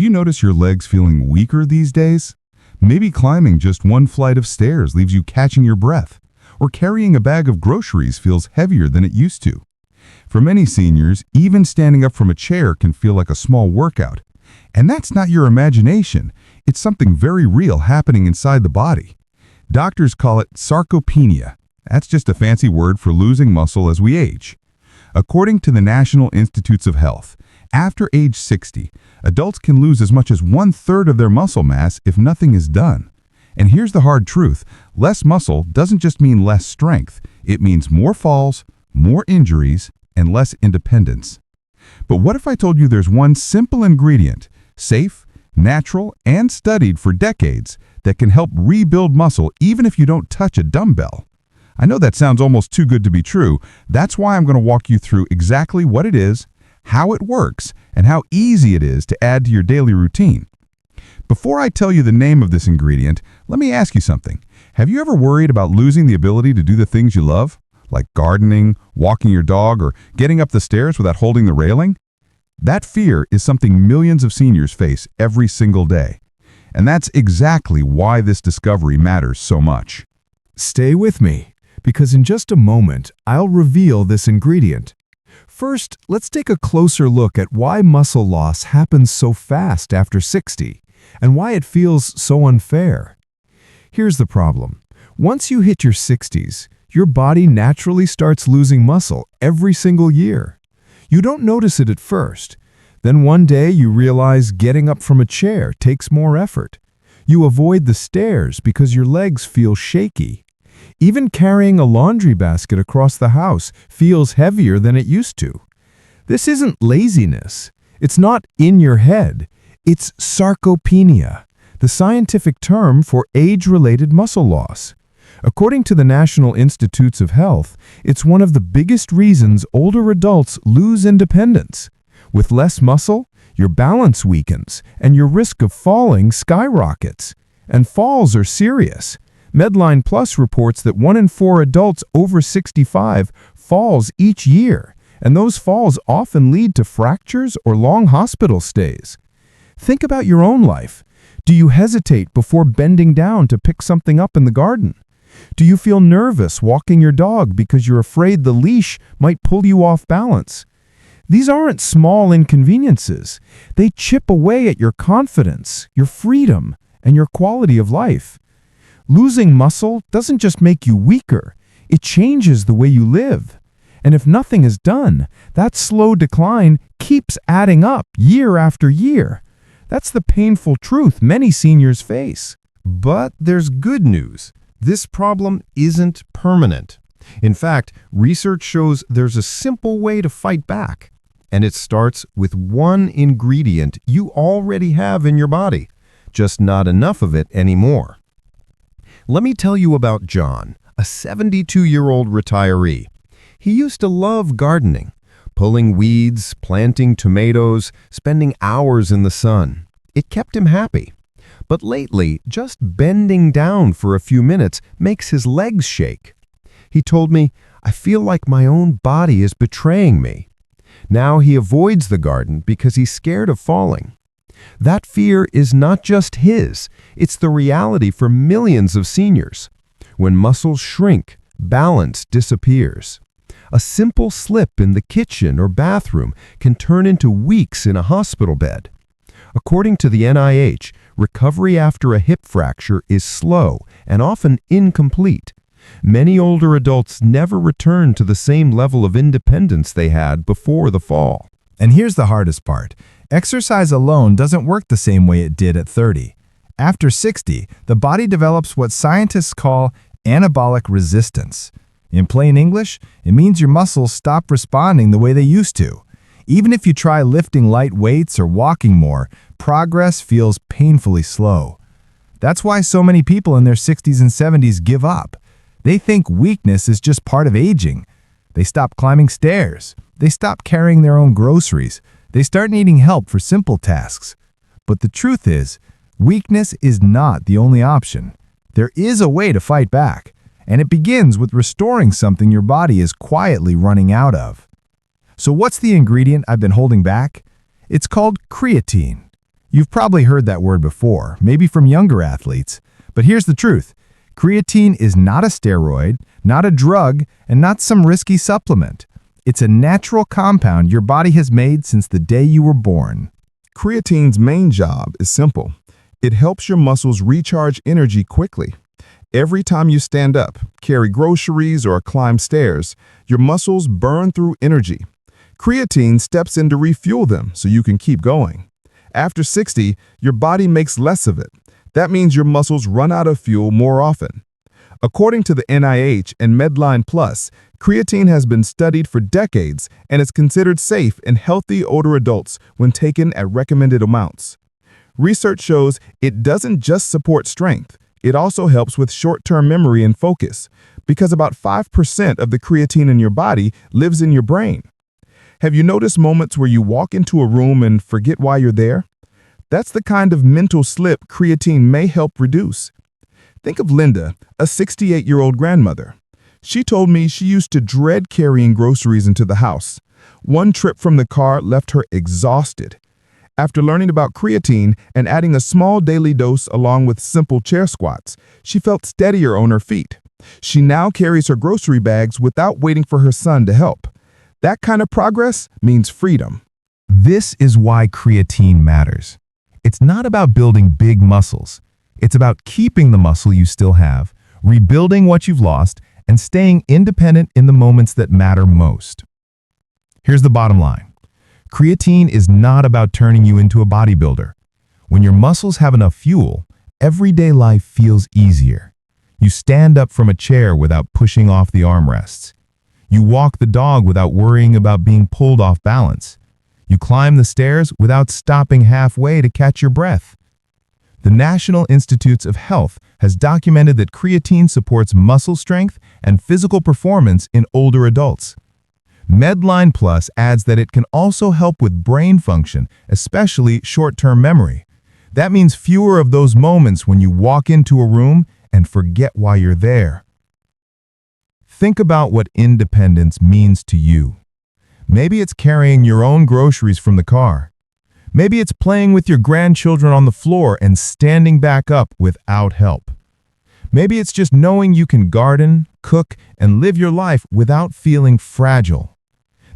Have you noticed your legs feeling weaker these days? Maybe climbing just one flight of stairs leaves you catching your breath, or carrying a bag of groceries feels heavier than it used to. For many seniors, even standing up from a chair can feel like a small workout. And that's not your imagination. It's something very real happening inside the body. Doctors call it sarcopenia. That's just a fancy word for losing muscle as we age. According to the National Institutes of Health, after age 60, adults can lose as much as 1/3 of their muscle mass if nothing is done. And here's the hard truth. Less muscle doesn't just mean less strength. It means more falls, more injuries, and less independence. But what if I told you there's one simple ingredient, safe, natural, and studied for decades, that can help rebuild muscle even if you don't touch a dumbbell? I know that sounds almost too good to be true. That's why I'm going to walk you through exactly what it is, how it works, and how easy it is to add to your daily routine. Before I tell you the name of this ingredient, let me ask you something. Have you ever worried about losing the ability to do the things you love, like gardening, walking your dog, or getting up the stairs without holding the railing? That fear is something millions of seniors face every single day. And that's exactly why this discovery matters so much. Stay with me, because in just a moment, I'll reveal this ingredient. First, let's take a closer look at why muscle loss happens so fast after 60, and why it feels so unfair. Here's the problem. Once you hit your 60s, your body naturally starts losing muscle every single year. You don't notice it at first. Then one day you realize getting up from a chair takes more effort. You avoid the stairs because your legs feel shaky. Even carrying a laundry basket across the house feels heavier than it used to. This isn't laziness. It's not in your head. It's sarcopenia, the scientific term for age-related muscle loss. According to the National Institutes of Health, it's one of the biggest reasons older adults lose independence. With less muscle, your balance weakens and your risk of falling skyrockets. And falls are serious. MedlinePlus reports that 1 in 4 adults over 65 falls each year, and those falls often lead to fractures or long hospital stays. Think about your own life. Do you hesitate before bending down to pick something up in the garden? Do you feel nervous walking your dog because you're afraid the leash might pull you off balance? These aren't small inconveniences. They chip away at your confidence, your freedom, and your quality of life. Losing muscle doesn't just make you weaker, it changes the way you live. And if nothing is done, that slow decline keeps adding up year after year. That's the painful truth many seniors face. But there's good news. This problem isn't permanent. In fact, research shows there's a simple way to fight back. And it starts with one ingredient you already have in your body, just not enough of it anymore. Let me tell you about John, a 72-year-old retiree. He used to love gardening, pulling weeds, planting tomatoes, spending hours in the sun. It kept him happy. But lately, just bending down for a few minutes makes his legs shake. He told me, "I feel like my own body is betraying me." Now he avoids the garden because he's scared of falling. That fear is not just his, it's the reality for millions of seniors. When muscles shrink, balance disappears. A simple slip in the kitchen or bathroom can turn into weeks in a hospital bed. According to the NIH, recovery after a hip fracture is slow and often incomplete. Many older adults never return to the same level of independence they had before the fall. And here's the hardest part. Exercise alone doesn't work the same way it did at 30. After 60, the body develops what scientists call anabolic resistance. In plain English, it means your muscles stop responding the way they used to. Even if you try lifting light weights or walking more, progress feels painfully slow. That's why so many people in their 60s and 70s give up. They think weakness is just part of aging. They stop climbing stairs. They stop carrying their own groceries. They start needing help for simple tasks. But the truth is, weakness is not the only option. There is a way to fight back, and it begins with restoring something your body is quietly running out of. So what's the ingredient I've been holding back? It's called creatine. You've probably heard that word before, maybe from younger athletes. But here's the truth. Creatine is not a steroid, not a drug, and not some risky supplement. It's a natural compound your body has made since the day you were born. Creatine's main job is simple. It helps your muscles recharge energy quickly. Every time you stand up, carry groceries, or climb stairs, your muscles burn through energy. Creatine steps in to refuel them so you can keep going. After 60, your body makes less of it. That means your muscles run out of fuel more often. According to the NIH and MedlinePlus, creatine has been studied for decades and is considered safe in healthy older adults when taken at recommended amounts. Research shows it doesn't just support strength, it also helps with short-term memory and focus, because about 5% of the creatine in your body lives in your brain. Have you noticed moments where you walk into a room and forget why you're there? That's the kind of mental slip creatine may help reduce. Think of Linda, a 68-year-old grandmother. She told me she used to dread carrying groceries into the house. One trip from the car left her exhausted. After learning about creatine and adding a small daily dose along with simple chair squats, she felt steadier on her feet. She now carries her grocery bags without waiting for her son to help. That kind of progress means freedom. This is why creatine matters. It's not about building big muscles. It's about keeping the muscle you still have, rebuilding what you've lost, and staying independent in the moments that matter most. Here's the bottom line. Creatine is not about turning you into a bodybuilder. When your muscles have enough fuel, everyday life feels easier. You stand up from a chair without pushing off the armrests. You walk the dog without worrying about being pulled off balance. You climb the stairs without stopping halfway to catch your breath. The National Institutes of Health has documented that creatine supports muscle strength and physical performance in older adults. MedlinePlus adds that it can also help with brain function, especially short-term memory. That means fewer of those moments when you walk into a room and forget why you're there. Think about what independence means to you. Maybe it's carrying your own groceries from the car. Maybe it's playing with your grandchildren on the floor and standing back up without help. Maybe it's just knowing you can garden, cook, and live your life without feeling fragile.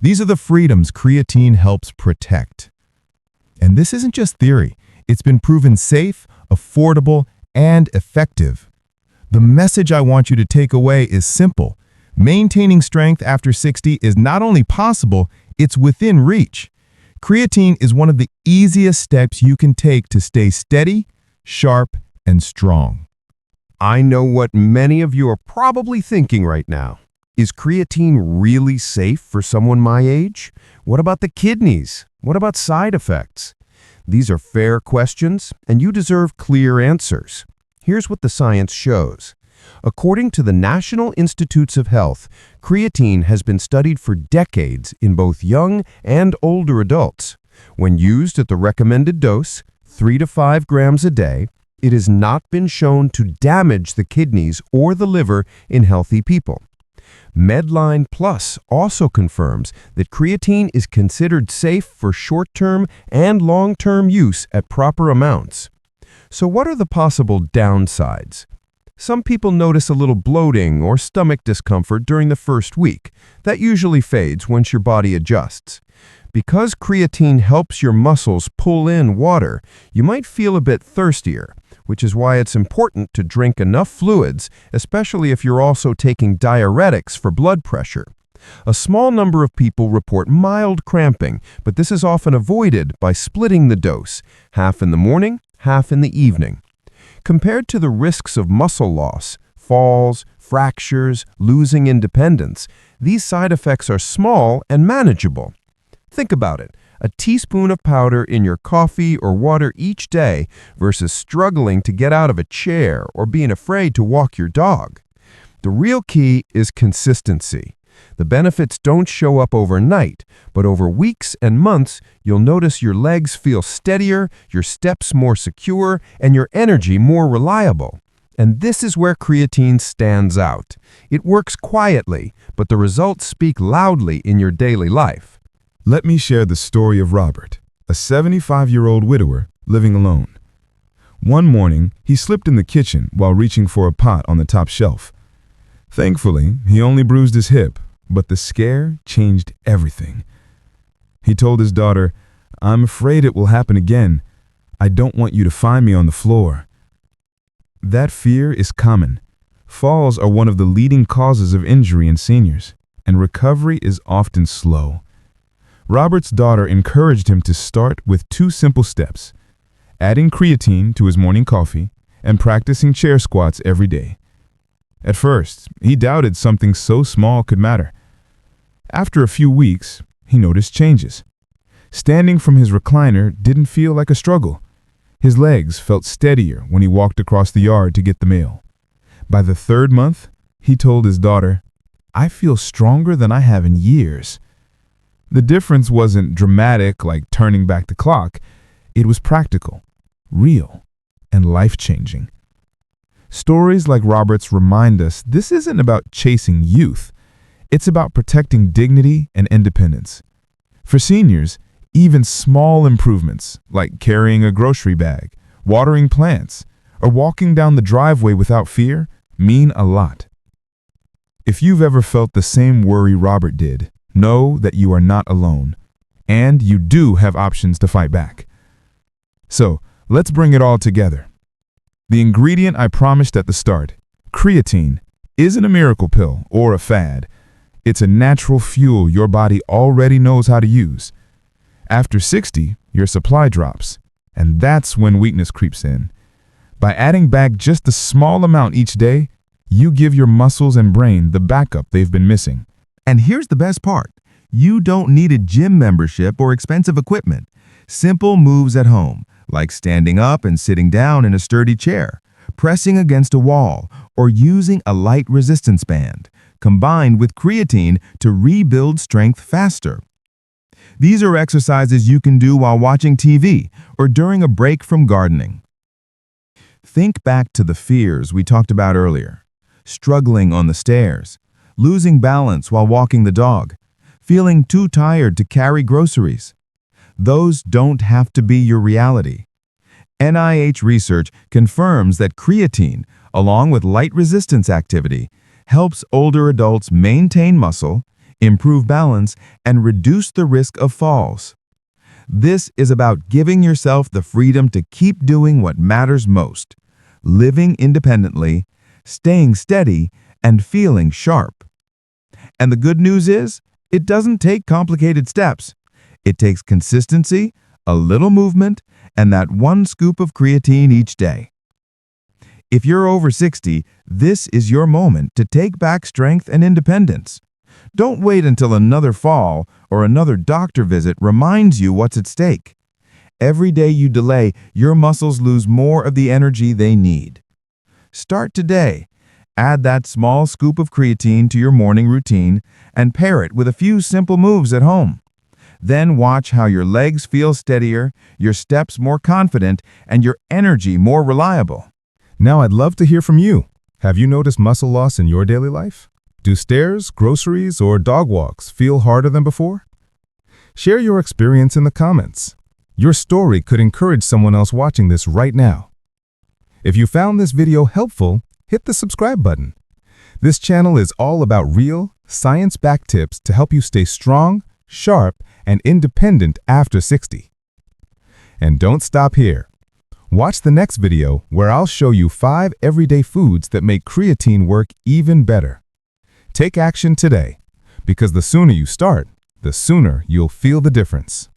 These are the freedoms creatine helps protect. And this isn't just theory. It's been proven safe, affordable, and effective. The message I want you to take away is simple. Maintaining strength after 60 is not only possible, it's within reach. Creatine is one of the easiest steps you can take to stay steady, sharp, and strong. I know what many of you are probably thinking right now. Is creatine really safe for someone my age? What about the kidneys? What about side effects? These are fair questions, and you deserve clear answers. Here's what the science shows. According to the National Institutes of Health, creatine has been studied for decades in both young and older adults. When used at the recommended dose, 3 to 5 grams a day, it has not been shown to damage the kidneys or the liver in healthy people. MedlinePlus also confirms that creatine is considered safe for short-term and long-term use at proper amounts. So what are the possible downsides? Some people notice a little bloating or stomach discomfort during the first week. That usually fades once your body adjusts. Because creatine helps your muscles pull in water, you might feel a bit thirstier, which is why it's important to drink enough fluids, especially if you're also taking diuretics for blood pressure. A small number of people report mild cramping, but this is often avoided by splitting the dose, half in the morning, half in the evening. Compared to the risks of muscle loss, falls, fractures, losing independence, these side effects are small and manageable. Think about it. A teaspoon of powder in your coffee or water each day versus struggling to get out of a chair or being afraid to walk your dog. The real key is consistency. The benefits don't show up overnight, but over weeks and months, you'll notice your legs feel steadier, your steps more secure, and your energy more reliable. And this is where creatine stands out. It works quietly, but the results speak loudly in your daily life. Let me share the story of Robert, a 75-year-old widower living alone. One morning, he slipped in the kitchen while reaching for a pot on the top shelf. Thankfully, he only bruised his hip, but the scare changed everything. He told his daughter, "I'm afraid it will happen again. I don't want you to find me on the floor." That fear is common. Falls are one of the leading causes of injury in seniors, and recovery is often slow. Robert's daughter encouraged him to start with 2 simple steps: adding creatine to his morning coffee and practicing chair squats every day. At first, he doubted something so small could matter. After a few weeks, he noticed changes. Standing from his recliner didn't feel like a struggle. His legs felt steadier when he walked across the yard to get the mail. By the 3rd month, he told his daughter, "I feel stronger than I have in years." The difference wasn't dramatic like turning back the clock. It was practical, real, and life-changing. Stories like Robert's remind us this isn't about chasing youth. It's about protecting dignity and independence. For seniors, even small improvements, like carrying a grocery bag, watering plants, or walking down the driveway without fear, mean a lot. If you've ever felt the same worry Robert did, know that you are not alone, and you do have options to fight back. So, let's bring it all together. The ingredient I promised at the start, creatine, isn't a miracle pill or a fad. It's a natural fuel your body already knows how to use. After 60, your supply drops, and that's when weakness creeps in. By adding back just a small amount each day, you give your muscles and brain the backup they've been missing. And here's the best part. You don't need a gym membership or expensive equipment. Simple moves at home, like standing up and sitting down in a sturdy chair, pressing against a wall, or using a light resistance band, combined with creatine to rebuild strength faster. These are exercises you can do while watching TV or during a break from gardening. Think back to the fears we talked about earlier. Struggling on the stairs, losing balance while walking the dog, feeling too tired to carry groceries. Those don't have to be your reality. NIH research confirms that creatine, along with light resistance activity, helps older adults maintain muscle, improve balance, and reduce the risk of falls. This is about giving yourself the freedom to keep doing what matters most, living independently, staying steady, and feeling sharp. And the good news is, it doesn't take complicated steps. It takes consistency, a little movement, and that 1 scoop of creatine each day. If you're over 60, this is your moment to take back strength and independence. Don't wait until another fall or another doctor visit reminds you what's at stake. Every day you delay, your muscles lose more of the energy they need. Start today. Add that small scoop of creatine to your morning routine and pair it with a few simple moves at home. Then watch how your legs feel steadier, your steps more confident, and your energy more reliable. Now I'd love to hear from you. Have you noticed muscle loss in your daily life? Do stairs, groceries, or dog walks feel harder than before? Share your experience in the comments. Your story could encourage someone else watching this right now. If you found this video helpful, hit the subscribe button. This channel is all about real, science-backed tips to help you stay strong, sharp, and independent after 60. And don't stop here. Watch the next video where I'll show you 5 everyday foods that make creatine work even better. Take action today, because the sooner you start, the sooner you'll feel the difference.